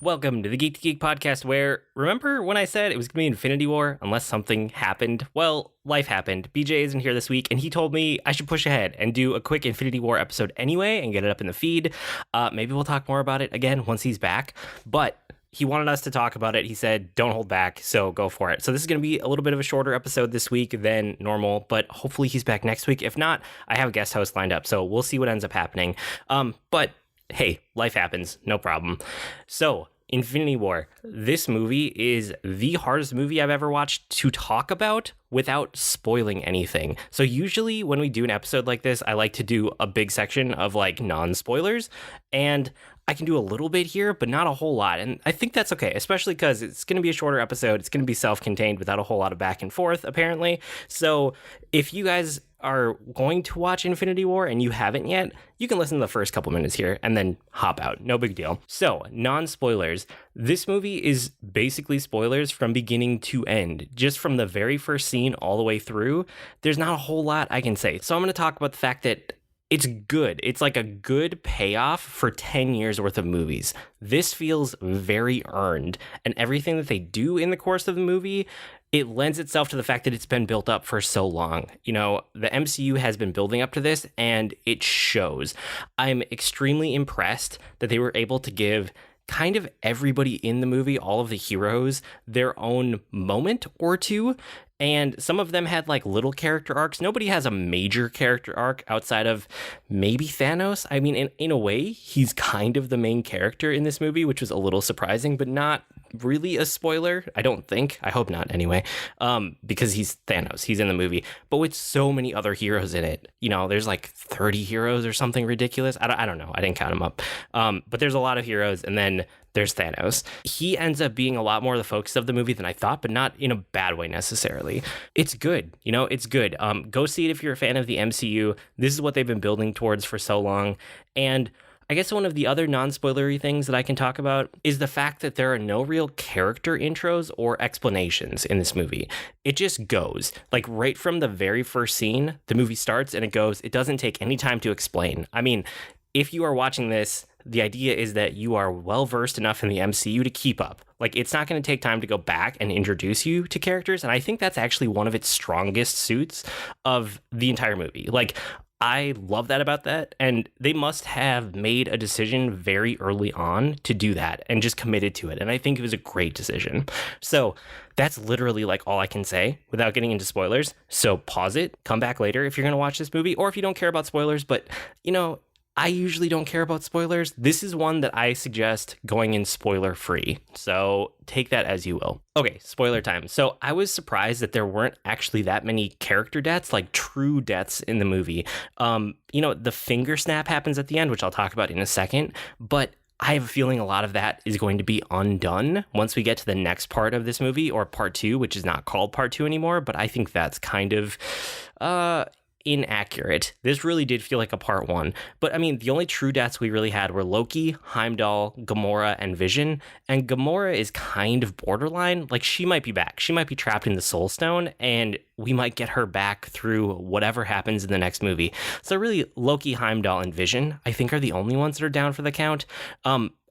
Welcome to the Geek podcast where, remember when I said it was going to be Infinity War unless something happened? Well, life happened. BJ isn't here this week, and he told me I should push ahead and do a quick Infinity War episode anyway and get it up in the feed. Maybe we'll talk more about it again once he's back, but he wanted us to talk about it. He said, don't hold back, so go for it. So this is going to be a little bit of a shorter episode this week than normal, but hopefully he's back next week. If not, I have a guest host lined up, so we'll see what ends up happening. But hey, life happens, no problem. So Infinity War. This movie is the hardest movie I've ever watched to talk about without spoiling anything. So usually when we do an episode like this, I like to do a big section of like non-spoilers, and I can do a little bit here, but not a whole lot. And I think that's okay, especially because it's going to be a shorter episode. It's going to be self-contained without a whole lot of back and forth, apparently. So if you guys are going to watch Infinity War and you haven't yet, you can listen to the first couple minutes here and then hop out. No big deal. So, non-spoilers. This movie is basically spoilers from beginning to end. Just from the very first scene all the way through, there's not a whole lot I can say. So I'm going to talk about the fact that it's good. It's like a good payoff for 10 years worth of movies. This feels very earned, and everything that they do in the course of the movie, it lends itself to the fact that it's been built up for so long. You know, the MCU has been building up to this, and it shows. I'm extremely impressed that they were able to give kind of everybody in the movie, all of the heroes, their own moment or two. And some of them had like little character arcs. Nobody has a major character arc outside of maybe Thanos. I mean, in a way, he's kind of the main character in this movie, which was a little surprising, but not really a spoiler. I don't think. I hope not anyway, because he's Thanos. He's in the movie. But with so many other heroes in it, you know, there's like 30 heroes or something ridiculous. I don't know. I didn't count them up. But there's a lot of heroes. And then there's Thanos. He ends up being a lot more the focus of the movie than I thought, but not in a bad way necessarily. It's good. You know, it's good. Go see it if you're a fan of the MCU. This is what they've been building towards for so long. And I guess one of the other non-spoilery things that I can talk about is the fact that there are no real character intros or explanations in this movie. It just goes. Like right from the very first scene, the movie starts and it goes. It doesn't take any time to explain. I mean, if you are watching this, the idea is that you are well-versed enough in the MCU to keep up. Like, it's not going to take time to go back and introduce you to characters, and I think that's actually one of its strongest suits of the entire movie. Like, I love that about that, and they must have made a decision very early on to do that and just committed to it, and I think it was a great decision. So that's literally like all I can say without getting into spoilers. So pause it, come back later if you're going to watch this movie, or if you don't care about spoilers, but, you know, I usually don't care about spoilers. This is one that I suggest going in spoiler free. So take that as you will. Okay, spoiler time. So I was surprised that there weren't actually that many character deaths, like true deaths in the movie. You know, the finger snap happens at the end, which I'll talk about in a second, but I have a feeling a lot of that is going to be undone once we get to the next part of this movie, or part 2, which is not called part 2 anymore, but I think that's kind of inaccurate. This really did feel like a part 1. But I mean, the only true deaths we really had were Loki, Heimdall, Gamora, and Vision. And Gamora is kind of borderline. Like, she might be back. She might be trapped in the Soul Stone, and we might get her back through whatever happens in the next movie. So really, Loki, Heimdall, and Vision, I think, are the only ones that are down for the count.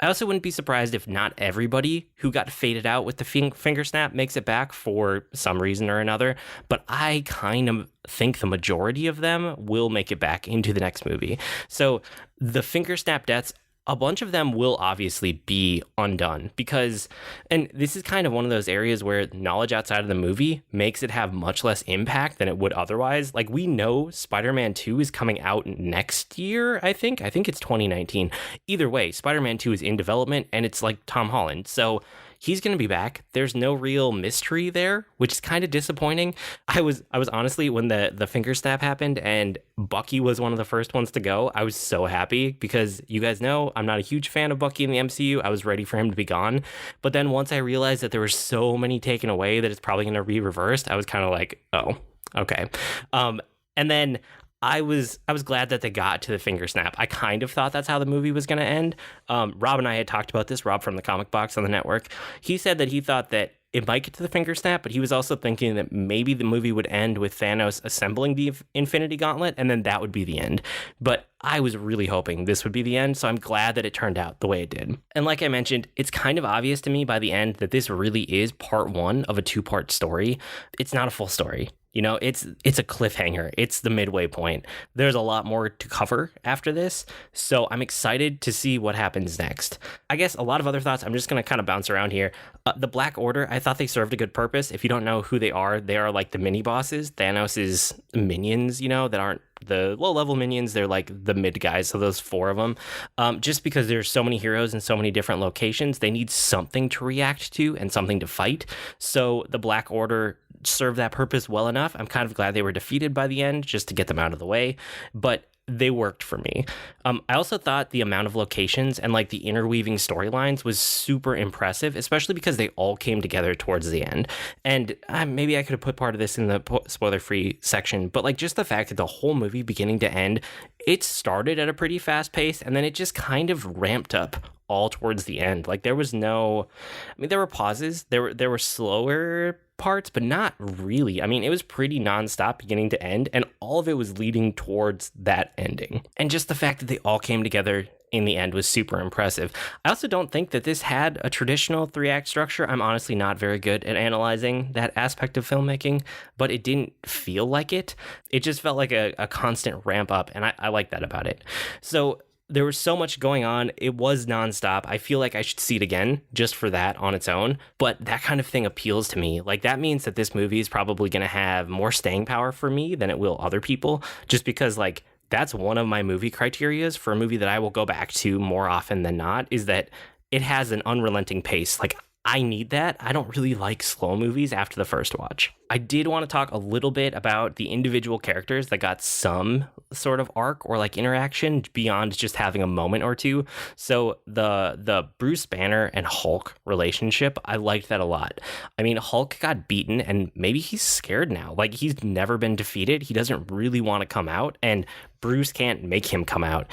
I also wouldn't be surprised if not everybody who got faded out with the finger snap makes it back for some reason or another, but I kind of think the majority of them will make it back into the next movie. So the finger snap deaths, a bunch of them will obviously be undone because, and this is kind of one of those areas where knowledge outside of the movie makes it have much less impact than it would otherwise. Like, we know Spider-Man 2 is coming out next year, I think it's 2019. Either way, Spider-Man 2 is in development and it's like Tom Holland. So he's going to be back. There's no real mystery there, which is kind of disappointing. I was honestly, when the finger snap happened and Bucky was one of the first ones to go, I was so happy because you guys know I'm not a huge fan of Bucky in the MCU. I was ready for him to be gone. But then once I realized that there were so many taken away that it's probably going to be reversed, I was kind of like, oh, okay. And then I was glad that they got to the finger snap. I kind of thought that's how the movie was going to end. Rob and I had talked about this, Rob from the Comic Box on the network. He said that he thought that it might get to the finger snap, but he was also thinking that maybe the movie would end with Thanos assembling the Infinity Gauntlet, and then that would be the end. But I was really hoping this would be the end, so I'm glad that it turned out the way it did. And like I mentioned, it's kind of obvious to me by the end that this really is part one of a two-part story. It's not a full story. You know, it's a cliffhanger. It's the midway point. There's a lot more to cover after this, so I'm excited to see what happens next. I guess a lot of other thoughts, I'm just going to kind of bounce around here. The Black Order, I thought they served a good purpose. If you don't know who they are like the mini-bosses, Thanos' minions, you know, that aren't the low-level minions. They're like the mid guys, so those 4 of them. Just because there's so many heroes in so many different locations, they need something to react to and something to fight. So the Black Order served that purpose well enough. I'm kind of glad they were defeated by the end just to get them out of the way, but they worked for me. I also thought the amount of locations and like the interweaving storylines was super impressive, especially because they all came together towards the end. And maybe I could have put part of this in the spoiler-free section, but like just the fact that the whole movie beginning to end, it started at a pretty fast pace and then it just kind of ramped up all towards the end. Like there was no, I mean, there were pauses, there were slower parts, but not really. I mean, it was pretty nonstop beginning to end, and all of it was leading towards that ending. And just the fact that they all came together in the end was super impressive. I also don't think that this had a traditional 3-act structure. I'm honestly not very good at analyzing that aspect of filmmaking, but it didn't feel like it. It just felt like a constant ramp up, and I like that about it. So there was so much going on. It was nonstop. I feel like I should see it again just for that on its own. But that kind of thing appeals to me. Like that means that this movie is probably going to have more staying power for me than it will other people, just because like that's one of my movie criterias for a movie that I will go back to more often than not, is that it has an unrelenting pace. Like I need that. I don't really like slow movies after the first watch. I did want to talk a little bit about the individual characters that got some sort of arc or like interaction beyond just having a moment or two. So the Bruce Banner and Hulk relationship, I liked that a lot. I mean, Hulk got beaten and maybe he's scared now. Like he's never been defeated. He doesn't really want to come out, and Bruce can't make him come out.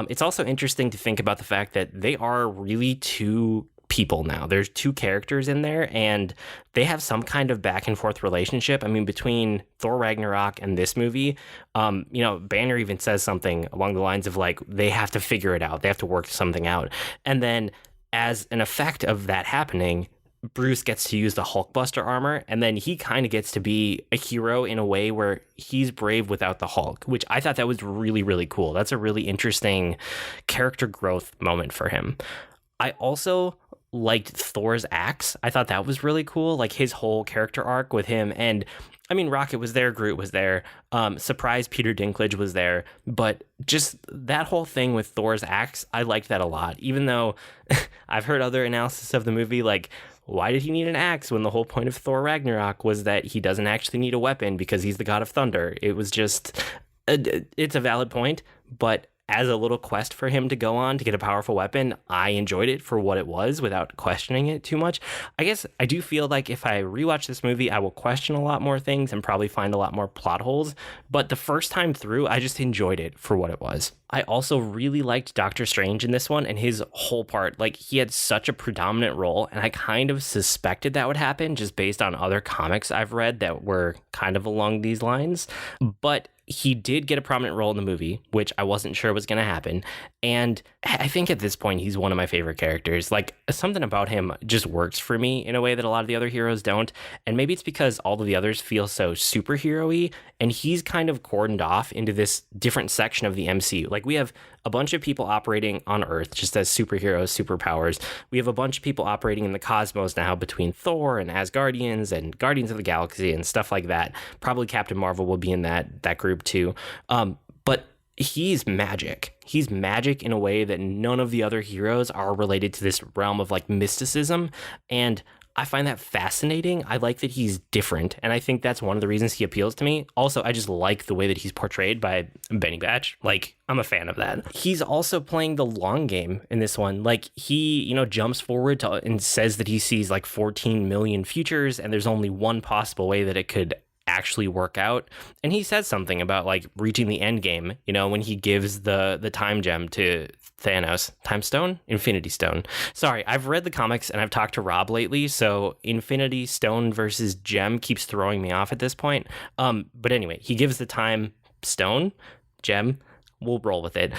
It's also interesting to think about the fact that they are really two people now. There's 2 characters in there, and they have some kind of back and forth relationship. I mean, between Thor Ragnarok and this movie, you know, Banner even says something along the lines of like, they have to figure it out. They have to work something out. And then as an effect of that happening, Bruce gets to use the Hulkbuster armor, and then he kind of gets to be a hero in a way where he's brave without the Hulk, which I thought that was really, really cool. That's a really interesting character growth moment for him. I also liked Thor's axe. I thought that was really cool, like his whole character arc with him. And I mean, Rocket was there, Groot was there, surprise Peter Dinklage was there, but just that whole thing with Thor's axe, I liked that a lot, even though I've heard other analysis of the movie, like, why did he need an axe when the whole point of Thor Ragnarok was that he doesn't actually need a weapon because he's the god of thunder? It was just, it's a valid point, but as a little quest for him to go on to get a powerful weapon, I enjoyed it for what it was without questioning it too much. I guess I do feel like if I rewatch this movie, I will question a lot more things and probably find a lot more plot holes. But the first time through, I just enjoyed it for what it was. I also really liked Doctor Strange in this one and his whole part. Like, he had such a predominant role, and I kind of suspected that would happen just based on other comics I've read that were kind of along these lines. But he did get a prominent role in the movie, which I wasn't sure was going to happen. And I think at this point, he's one of my favorite characters. Like, something about him just works for me in a way that a lot of the other heroes don't. And maybe it's because all of the others feel so superhero-y, and he's kind of cordoned off into this different section of the MCU. Like, we have a bunch of people operating on Earth just as superheroes, superpowers. We have a bunch of people operating in the cosmos now between Thor and Asgardians and Guardians of the Galaxy and stuff like that. Probably Captain Marvel will be in that group too. But he's magic. He's magic in a way that none of the other heroes are related to this realm of like mysticism. And I find that fascinating. I like that he's different, and I think that's one of the reasons he appeals to me. Also, I just like the way that he's portrayed by Benny Batch. Like, I'm a fan of that. He's also playing the long game in this one. Like, he, jumps forward and says that he sees like 14 million futures, and there's only one possible way that it could actually work out. And he says something about like reaching the end game, you know, when he gives the time gem to Thanos. Time Stone? Infinity Stone. Sorry, I've read the comics and I've talked to Rob lately, so Infinity Stone versus Gem keeps throwing me off at this point. But anyway, he gives the Time Stone, Gem, we'll roll with it.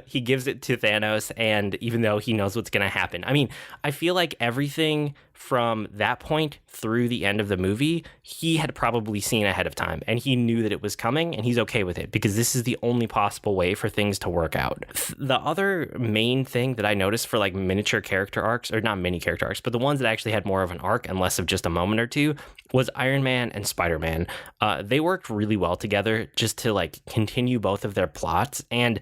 He gives it to Thanos, and even though he knows what's going to happen, I mean, I feel like everything from that point through the end of the movie, he had probably seen ahead of time, and he knew that it was coming, and he's okay with it because this is the only possible way for things to work out. The other main thing that I noticed for like miniature character arcs, or not mini character arcs, but the ones that actually had more of an arc and less of just a moment or two, was Iron Man and Spider-Man. They worked really well together just to like continue both of their plots, and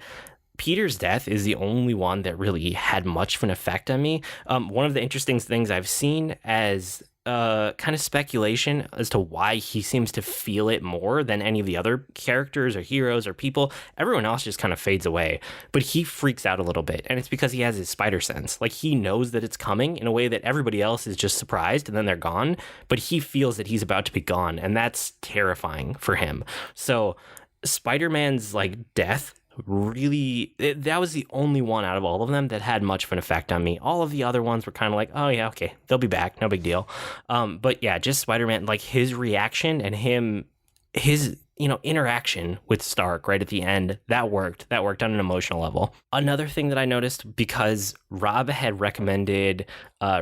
Peter's death is the only one that really had much of an effect on me. One of the interesting things I've seen as kind of speculation as to why he seems to feel it more than any of the other characters or heroes or people. Everyone else just kind of fades away, but he freaks out a little bit, and it's because he has his spider sense. Like, he knows that it's coming in a way that everybody else is just surprised and then they're gone, but he feels that he's about to be gone, and that's terrifying for him. So Spider-Man's like death really, that was the only one out of all of them that had much of an effect on me. All of the other ones were kind of like, oh yeah, okay, they'll be back, no big deal. But yeah, just Spider-Man, like his reaction and his interaction with Stark right at the end, that worked on an emotional level. Another thing that I noticed, because Rob had recommended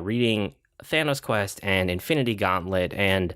reading Thanos Quest and Infinity Gauntlet, and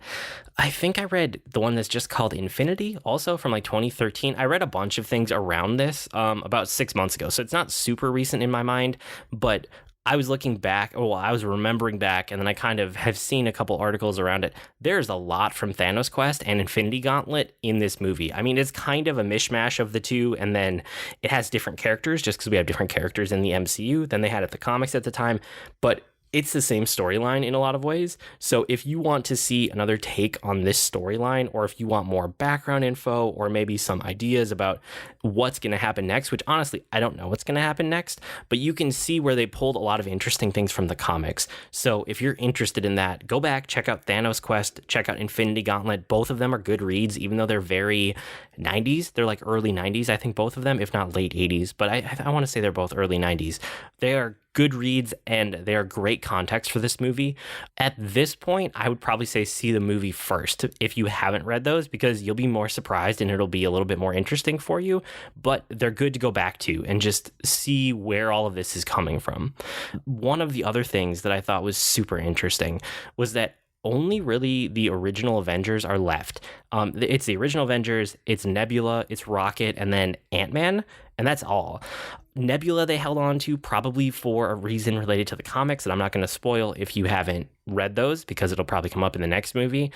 I think I read the one that's just called Infinity, also from like 2013. I read a bunch of things around this about 6 months ago, so it's not super recent in my mind, but I was looking back, I was remembering back, and then I kind of have seen a couple articles around it. There's a lot from Thanos Quest and Infinity Gauntlet in this movie. I mean, it's kind of a mishmash of the two, and then it has different characters, just because we have different characters in the MCU than they had at the comics at the time, but it's the same storyline in a lot of ways. So if you want to see another take on this storyline, or if you want more background info, or maybe some ideas about what's going to happen next, which honestly, I don't know what's going to happen next, but you can see where they pulled a lot of interesting things from the comics. So if you're interested in that, go back, check out Thanos Quest, check out Infinity Gauntlet. Both of them are good reads, even though they're very 90s. They're like early 90s, I think, both of them, if not late 80s, but I want to say they're both early 90s. They are good reads, and they are great context for this movie. At this point, I would probably say see the movie first if you haven't read those, because you'll be more surprised and it'll be a little bit more interesting for you, but they're good to go back to and just see where all of this is coming from. One of the other things that I thought was super interesting was that only really the original Avengers are left. It's the original Avengers, it's Nebula, it's Rocket, and then Ant-Man, and that's all. Nebula they held on to probably for a reason related to the comics that I'm not going to spoil if you haven't read those, because it'll probably come up in the next movie.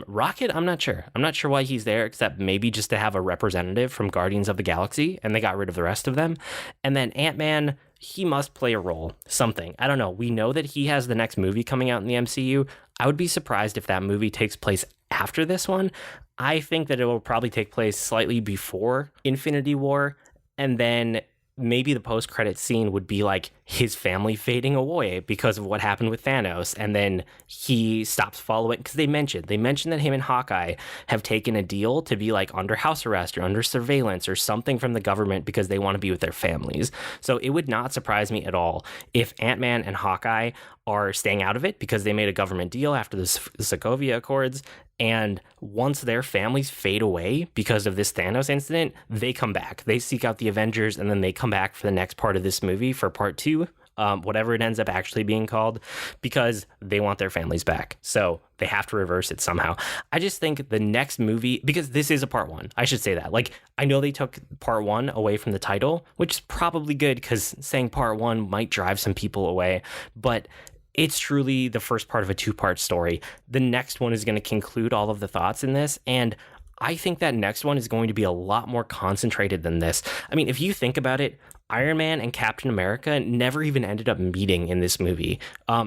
Rocket, I'm not sure. I'm not sure why he's there, except maybe just to have a representative from Guardians of the Galaxy, and they got rid of the rest of them. And then Ant-Man, he must play a role, something. I don't know. We know that he has the next movie coming out in the MCU. I would be surprised if that movie takes place after this one. I think that it will probably take place slightly before Infinity War, and then maybe the post-credit scene would be like his family fading away because of what happened with Thanos, and then he stops following, because they mentioned that him and Hawkeye have taken a deal to be like under house arrest or under surveillance or something from the government because they want to be with their families. So it would not surprise me at all if Ant-Man and Hawkeye are staying out of it because they made a government deal after the Sokovia Accords, and once their families fade away because of this Thanos incident, they come back. They seek out the Avengers, and then they come back for the next part of this movie, for part 2, whatever it ends up actually being called, because they want their families back. So they have to reverse it somehow. I just think the next movie, because this is a part 1, I should say that. Like, I know they took part 1 away from the title, which is probably good, because saying part 1 might drive some people away, but it's truly the first part of a 2-part story. The next one is going to conclude all of the thoughts in this, and I think that next one is going to be a lot more concentrated than this. I mean, if you think about it, Iron Man and Captain America never even ended up meeting in this movie.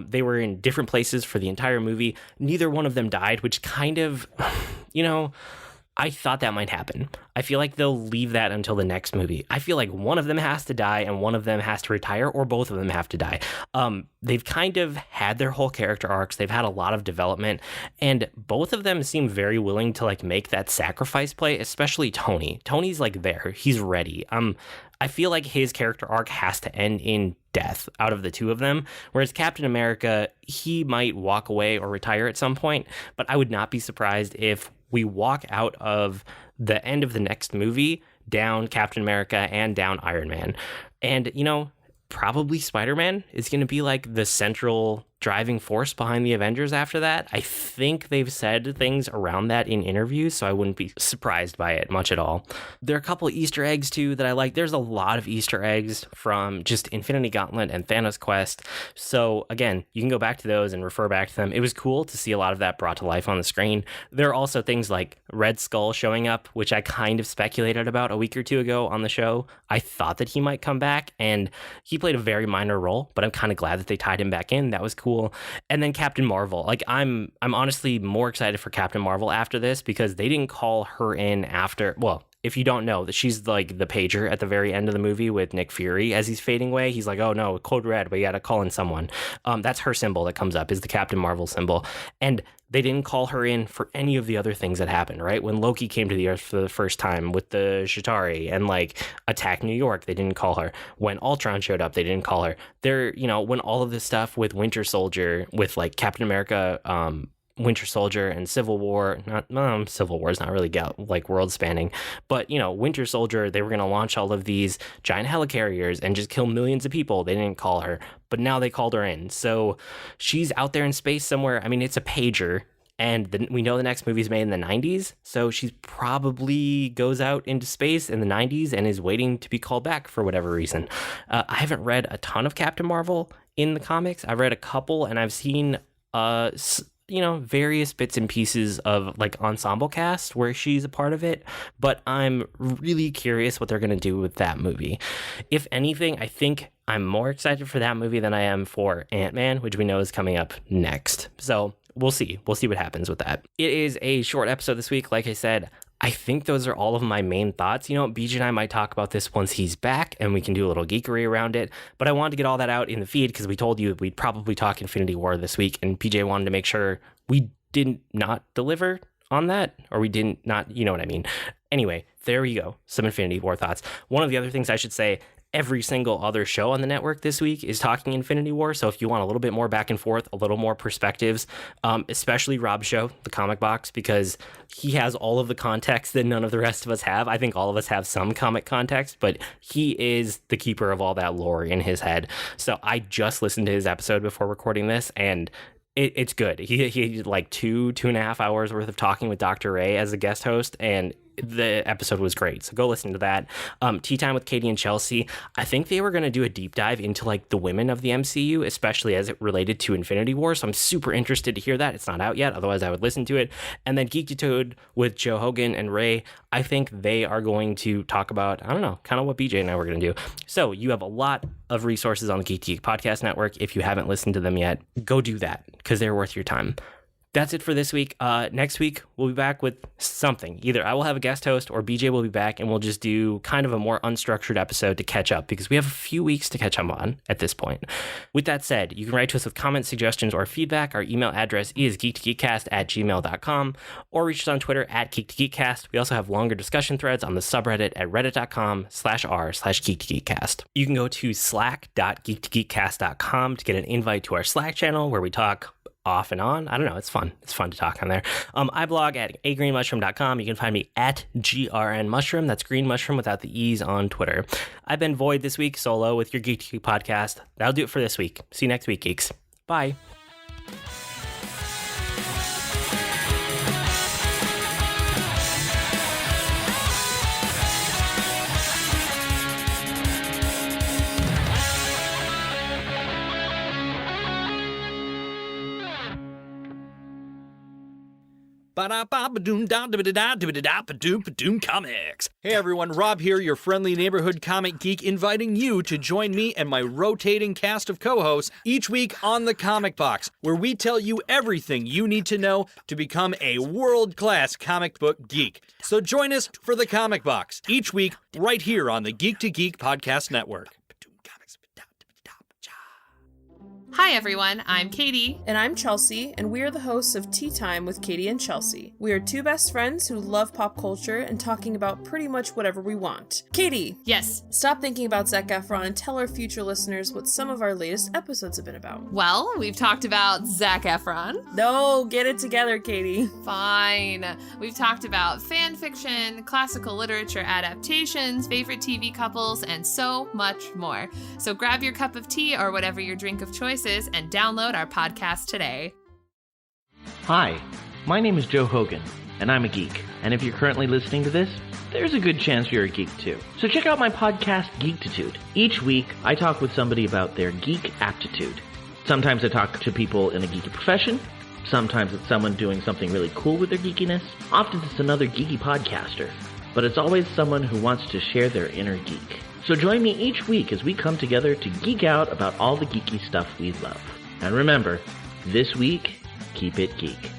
They were in different places for the entire movie. Neither one of them died, which kind of, I thought that might happen. I feel like they'll leave that until the next movie. I feel like one of them has to die and one of them has to retire, or both of them have to die. They've kind of had their whole character arcs. They've had a lot of development, and both of them seem very willing to like make that sacrifice play, especially Tony. Tony's like there. He's ready. I feel like his character arc has to end in death out of the two of them, whereas Captain America, he might walk away or retire at some point, but I would not be surprised if we walk out of the end of the next movie down Captain America and down Iron Man. And, probably Spider-Man is going to be like the central driving force behind the Avengers after that. I think they've said things around that in interviews, so I wouldn't be surprised by it much at all. There are a couple of Easter eggs too that I like. There's a lot of Easter eggs from just Infinity Gauntlet and Thanos Quest. So again, you can go back to those and refer back to them. It was cool to see a lot of that brought to life on the screen. There are also things like Red Skull showing up, which I kind of speculated about a week or two ago on the show. I thought that he might come back, and he played a very minor role, but I'm kind of glad that they tied him back in. That was cool. And then Captain Marvel. Like I'm honestly more excited for Captain Marvel after this because they didn't call her in after, well, if you don't know, that she's like the pager at the very end of the movie with Nick Fury as he's fading away. He's like, oh no, code red, we got to call in someone. That's her symbol that comes up, is the Captain Marvel symbol. And they didn't call her in for any of the other things that happened, right? When Loki came to the Earth for the first time with the Chitauri and like attacked New York, they didn't call her. When Ultron showed up, they didn't call her. When all of this stuff with Winter Soldier, with like Captain America, Winter Soldier and Civil War, Civil War is not really like world spanning, but Winter Soldier, they were going to launch all of these giant helicarriers and just kill millions of people. They didn't call her, but now they called her in. So she's out there in space somewhere. I mean, it's a pager, and we know the next movie's made in the 90s. So she probably goes out into space in the 90s and is waiting to be called back for whatever reason. I haven't read a ton of Captain Marvel in the comics. I've read a couple, and I've seen various bits and pieces of like ensemble cast where she's a part of it, but I'm really curious what they're going to do with that movie. If anything, I think I'm more excited for that movie than I am for Ant-Man, which we know is coming up next. So we'll see what happens with that. It is a short episode this week. Like I said, I think those are all of my main thoughts. BJ and I might talk about this once he's back and we can do a little geekery around it. But I wanted to get all that out in the feed because we told you we'd probably talk Infinity War this week. And BJ wanted to make sure we didn't not deliver on that, or we didn't not, you know what I mean. Anyway, there you go. Some Infinity War thoughts. One of the other things I should say, every single other show on the network this week is talking Infinity War. So if you want a little bit more back and forth, a little more perspectives, especially Rob's show, The Comic Box, because he has all of the context that none of the rest of us have. I think all of us have some comic context, but he is the keeper of all that lore in his head. So I just listened to his episode before recording this, and it's good. He did like 2.5 hours worth of talking with Dr. Ray as a guest host, and the episode was great. So go listen to that. Tea Time with Katie and Chelsea. I think they were going to do a deep dive into like the women of the MCU, especially as it related to Infinity War. So I'm super interested to hear that. It's not out yet. Otherwise I would listen to it. And then Geek to Toad with Joe Hogan and Ray. I think they are going to talk about, I don't know, kind of what BJ and I were going to do. So you have a lot of resources on the Geek to Geek Podcast Network. If you haven't listened to them yet, go do that because they're worth your time. That's it for this week. Next week, we'll be back with something. Either I will have a guest host or BJ will be back, and we'll just do kind of a more unstructured episode to catch up because we have a few weeks to catch up on at this point. With that said, you can write to us with comments, suggestions, or feedback. Our email address is geek2geekcast@gmail.com, or reach us on Twitter @geek2geekcast. We also have longer discussion threads on the subreddit at reddit.com/r/geek2geekcast. You can go to slack.geek2geekcast.com to get an invite to our Slack channel where we talk off and on. I don't know. It's fun. It's fun to talk on there. I blog at agreenmushroom.com. You can find me at grnmushroom. That's green mushroom without the E's on Twitter. I've been Void this week solo with your Geek to Geek podcast. That'll do it for this week. See you next week, geeks. Bye. Comics. Hey everyone, Rob here, your friendly neighborhood comic geek, inviting you to join me and my rotating cast of co-hosts each week on The Comic Box, where we tell you everything you need to know to become a world-class comic book geek. So join us for The Comic Box each week right here on the Geek to Geek Podcast Network. Hi everyone, I'm Katie. And I'm Chelsea, and we are the hosts of Tea Time with Katie and Chelsea. We are two best friends who love pop culture and talking about pretty much whatever we want. Katie! Yes? Stop thinking about Zac Efron and tell our future listeners what some of our latest episodes have been about. Well, we've talked about Zac Efron. No, get it together, Katie. Fine. We've talked about fan fiction, classical literature adaptations, favorite TV couples, and so much more. So grab your cup of tea or whatever your drink of choice is and download our podcast today. Hi, my name is Joe Hogan, and I'm a geek. And if you're currently listening to this, there's a good chance you're a geek too. So check out my podcast, Geektitude. Each week, I talk with somebody about their geek aptitude. Sometimes I talk to people in a geeky profession. Sometimes it's someone doing something really cool with their geekiness. Often it's another geeky podcaster. But it's always someone who wants to share their inner geek. So join me each week as we come together to geek out about all the geeky stuff we love. And remember, this week, keep it geek.